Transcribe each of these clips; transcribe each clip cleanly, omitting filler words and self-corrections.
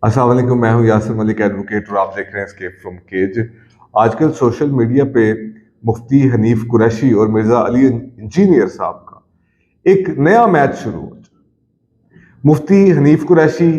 अस्सलाम वालेकुम, मैं हूं यासिर मलिक एडवोकेट और आप देख रहे हैं एस्केप फ्रॉम केज। आजकल सोशल मीडिया पे मुफ्ती हनीफ कुरैशी और मिर्जा अली इंजीनियर साहब का एक नया मैच शुरू हो गया। मुफ्ती हनीफ कुरैशी,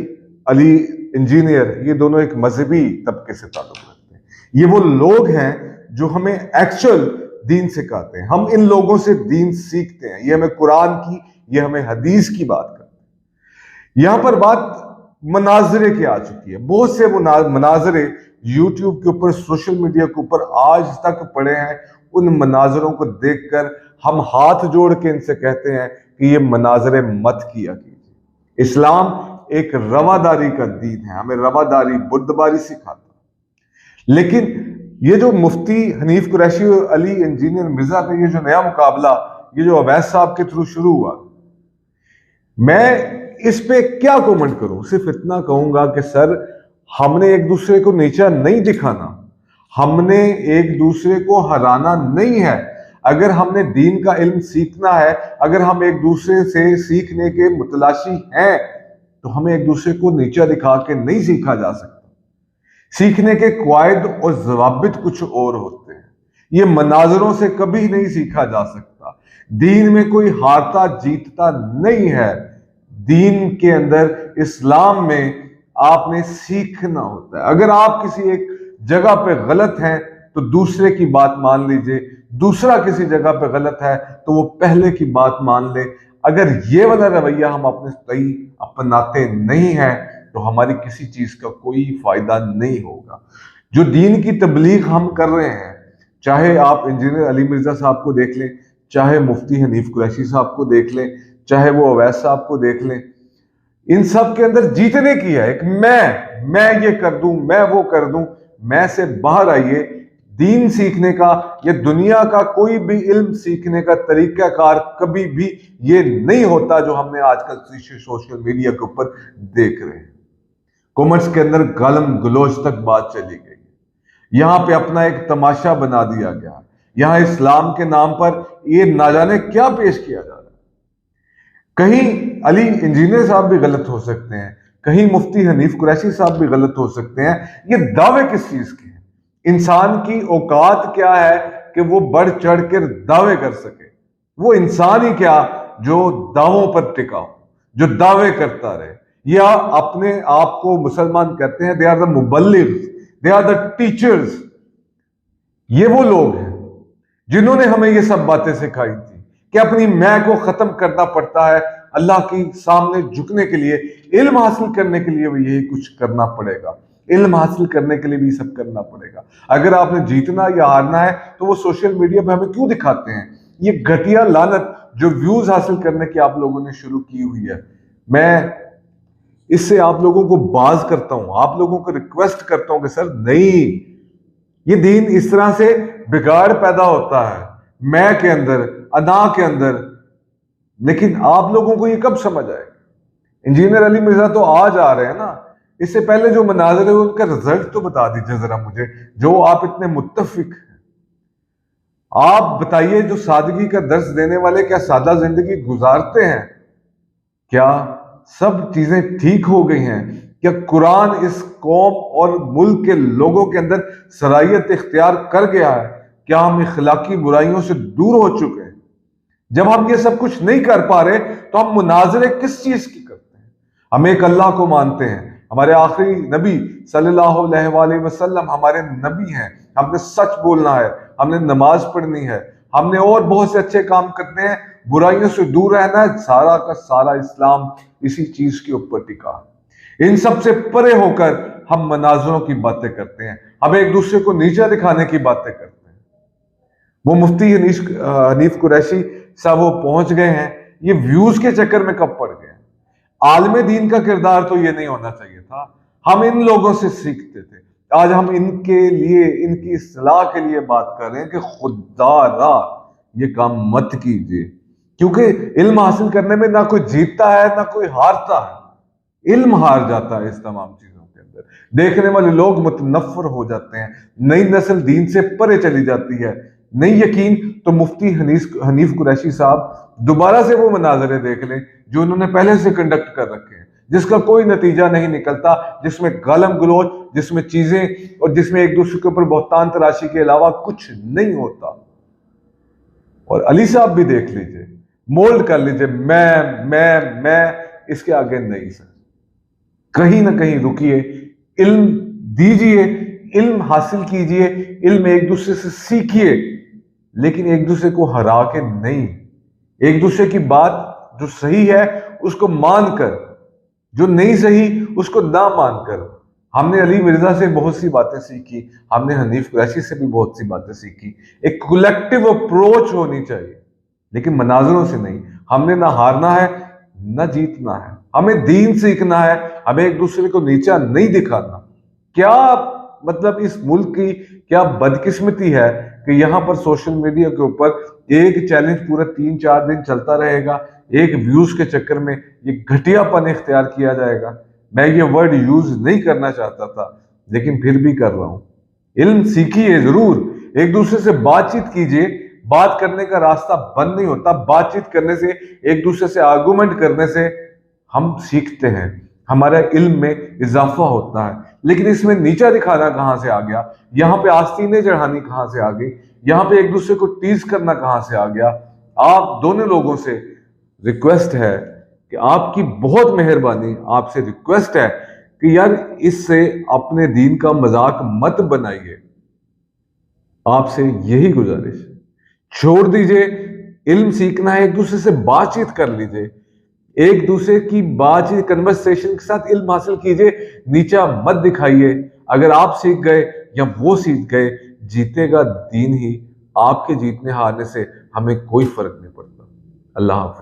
अली इंजीनियर, ये दोनों एक मजहबी तबके से ताल्लुक रखते हैं। ये वो लोग हैं जो हमें एक्चुअल दीन सिखाते हैं। हम इन लोगों से दीन सीखते हैं। ये हमें कुरान की, ये हमें हदीस की बात करते हैं। यहां पर बात मनाजरे की आ चुकी है। बहुत से मनाजरे यूट्यूब के ऊपर, सोशल मीडिया के ऊपर आज तक पड़े हैं। उन मनाजरों को देखकर हम हाथ जोड़ के इनसे कहते हैं कि ये मनाजरे मत किया कीजिए। इस्लाम एक रवादारी का दीन है, हमें रवादारी, बुर्दबारी सिखाता है। लेकिन ये जो मुफ्ती हनीफ कुरैशी और अली इंजीनियर मिर्जा का ये जो नया मुकाबला, ये जो अवैस साहब के थ्रू शुरू हुआ, मैं इस पे क्या कमेंट करूं? सिर्फ इतना कहूंगा कि सर, हमने एक दूसरे को नीचा नहीं दिखाना, हमने एक दूसरे को हराना नहीं है। अगर हमने दीन का इल्म सीखना है, अगर हम एक दूसरे से सीखने के मुतलाशी हैं, तो हमें एक दूसरे को नीचा दिखा के नहीं सीखा जा सकता। सीखने के क्वायद और जवाबित कुछ और होते हैं। ये मनाजरों से कभी नहीं सीखा जा सकता। दीन में कोई हारता जीतता नहीं है। दीन के अंदर, इस्लाम में आपने सीखना होता है। अगर आप किसी एक जगह पे गलत हैं तो दूसरे की बात मान लीजिए, दूसरा किसी जगह पे गलत है तो वो पहले की बात मान ले। अगर ये वाला रवैया हम अपने सही अपनाते नहीं हैं तो हमारी किसी चीज का कोई फायदा नहीं होगा। जो दीन की तबलीग हम कर रहे हैं, चाहे आप इंजीनियर अली मिर्जा साहब को देख लें, चाहे मुफ्ती हनीफ कुरैशी साहब को देख लें, चाहे वो अवैस साहब को देख लें, इन सब के अंदर जीतने की है एक मैं ये कर दूं, मैं वो कर दूं। मैं से बाहर आइए। दीन सीखने का या दुनिया का कोई भी इल्म सीखने का तरीकाकार कभी भी ये नहीं होता जो हमने आजकल सोशल मीडिया के ऊपर देख रहे हैं। कॉमर्स के अंदर गालम गलोच तक बात चली गई। यहां पे अपना एक तमाशा बना दिया गया। यहां इस्लाम के नाम पर ये ना जाने क्या पेश किया जा रहा है। कहीं अली इंजीनियर साहब भी गलत हो सकते हैं, कहीं मुफ्ती हनीफ कुरैशी साहब भी गलत हो सकते हैं। ये दावे किस चीज के हैं? इंसान की औकात क्या है कि वो बढ़ चढ़ कर दावे कर सके? वो इंसान ही क्या जो दावों पर टिका हो, जो दावे करता रहे। या अपने आप को मुसलमान कहते हैं, दे आर द मुबल्लिग, दे आर द टीचर्स। ये वो लोग हैं जिन्होंने हमें ये सब बातें सिखाई थी कि अपनी मैं को खत्म करना पड़ता है। अल्लाह के सामने झुकने के लिए, इल्म हासिल करने के लिए भी यही कुछ करना पड़ेगा। इल्म हासिल करने के लिए भी सब करना पड़ेगा। अगर आपने जीतना या हारना है तो वो सोशल मीडिया पे हमें क्यों दिखाते हैं? ये घटिया लानत जो व्यूज हासिल करने की आप लोगों ने शुरू की हुई है, मैं इससे आप लोगों को बाज करता हूं, आप लोगों को रिक्वेस्ट करता हूं कि सर नहीं, ये दीन इस तरह से बिगाड़ पैदा होता है मैं के अंदर, अदा के अंदर। लेकिन आप लोगों को ये कब समझ आएगा? इंजीनियर अली मिर्जा तो आज आ रहे हैं ना। इससे पहले जो मनाजर है उनका रिजल्ट तो बता दीजिए जरा मुझे, जो आप इतने मुत्तफिक हैं। आप बताइए, जो सादगी का दर्स देने वाले क्या सादा जिंदगी गुजारते हैं? क्या सब चीजें ठीक हो गई हैं? क्या कुरान इस कौम और मुल्क के लोगों के अंदर सरायत इख्तियार कर गया है? क्या हम इखलाकी बुराइयों से दूर हो चुके हैं? जब हम ये सब कुछ नहीं कर पा रहे तो हम मुनाजरे किस चीज की करते हैं? हम एक अल्लाह को मानते हैं, हमारे आखिरी नबी सल्लल्लाहु अलैहि वसल्लम हमारे नबी हैं, हमने सच बोलना है, हमने नमाज पढ़नी है, हमने और बहुत से अच्छे काम करते हैं, बुराइयों से दूर रहना है। सारा का सारा इस्लाम इसी चीज के ऊपर टिका है। इन सब से परे होकर हम मनाजरों की बातें करते हैं, हम एक दूसरे को नीचा दिखाने की बातें करते हैं। वो मुफ्ती हनीफ कुरैशी साहब वो पहुंच गए हैं, ये व्यूज के चक्कर में कब पड़ गए? आलम दीन का किरदार तो ये नहीं होना चाहिए था। हम इन लोगों से सीखते थे। आज हम इनके लिए, इनकी इस्लाह के लिए बात कर रहे हैं कि खुदारा ये काम मत कीजिए, क्योंकि इल्म हासिल करने में ना कोई जीतता है ना कोई हारता है। इल्म हार जाता है इस तमाम चीजों के अंदर। देखने वाले लोग मुतनफ्फर हो जाते हैं, नई नस्ल दीन से परे चली जाती है। नहीं यकीन तो मुफ्ती हनीफ कुरैशी साहब दोबारा से वो मनाजरे देख लें जो उन्होंने पहले से कंडक्ट कर रखे हैं। جس کا کوئی نتیجہ نہیں نکلتا، جس میں گالم گلوچ، جس میں چیزیں اور جس میں ایک دوسرے کے اوپر بہتان تراشی کے علاوہ کچھ نہیں ہوتا۔ اور علی صاحب بھی دیکھ لیجئے، مولڈ کر لیجئے، میں اس کے آگے نہیں سر۔ کہیں نہ کہیں رکیے، علم دیجئے، علم حاصل کیجئے، علم ایک دوسرے سے سیکھیے، لیکن ایک دوسرے کو ہرا کے نہیں، ایک دوسرے کی بات جو صحیح ہے اس کو مان کر، جو نہیں صحیح اس کو نہ مان کر۔ ہم نے علی مرزا سے بہت سی باتیں سیکھی، ہم نے حنیف قریشی سے بھی بہت سی باتیں سیکھی۔ ایک کولیکٹیو اپروچ ہونی چاہیے، لیکن مناظروں سے نہیں۔ ہم نے نہ ہارنا ہے نہ جیتنا ہے، ہمیں دین سیکھنا ہے، ہمیں ایک دوسرے کو نیچا نہیں دکھانا۔ کیا مطلب اس ملک کی کیا بدقسمتی ہے کہ یہاں پر سوشل میڈیا کے اوپر ایک چیلنج پورے 3-4 دن چلتا رہے گا، ایک ویوز کے چکر میں یہ گھٹیا پن اختیار کیا جائے گا۔ میں یہ ورڈ یوز نہیں کرنا چاہتا تھا، لیکن پھر بھی کر رہا ہوں۔ علم سیکھیے ضرور، ایک دوسرے سے بات چیت کیجئے۔ بات کرنے کا راستہ بند نہیں ہوتا، بات چیت کرنے سے، ایک دوسرے سے آرگومنٹ کرنے سے ہم سیکھتے ہیں، ہمارے علم میں اضافہ ہوتا ہے۔ لیکن اس میں نیچا دکھانا کہاں سے آ گیا؟ یہاں پہ آستینیں چڑھانی کہاں سے آ گئی؟ یہاں پہ ایک دوسرے کو ٹیز کرنا کہاں سے آ گیا؟ آپ دونوں لوگوں سے ریکویسٹ ہے کہ آپ کی بہت مہربانی، آپ سے ریکویسٹ ہے کہ یار اس سے اپنے دین کا مذاق مت بنائیے۔ آپ سے یہی گزارش، چھوڑ دیجئے، علم سیکھنا ہے، ایک دوسرے سے بات چیت کر لیجئے، ایک دوسرے کی بات چیت کنورسیشن کے ساتھ علم حاصل کیجئے، نیچا مت دکھائیے۔ اگر آپ سیکھ گئے یا وہ سیکھ گئے، جیتے گا دین ہی۔ آپ کے جیتنے ہارنے سے ہمیں کوئی فرق نہیں پڑتا۔ اللہ حافظ۔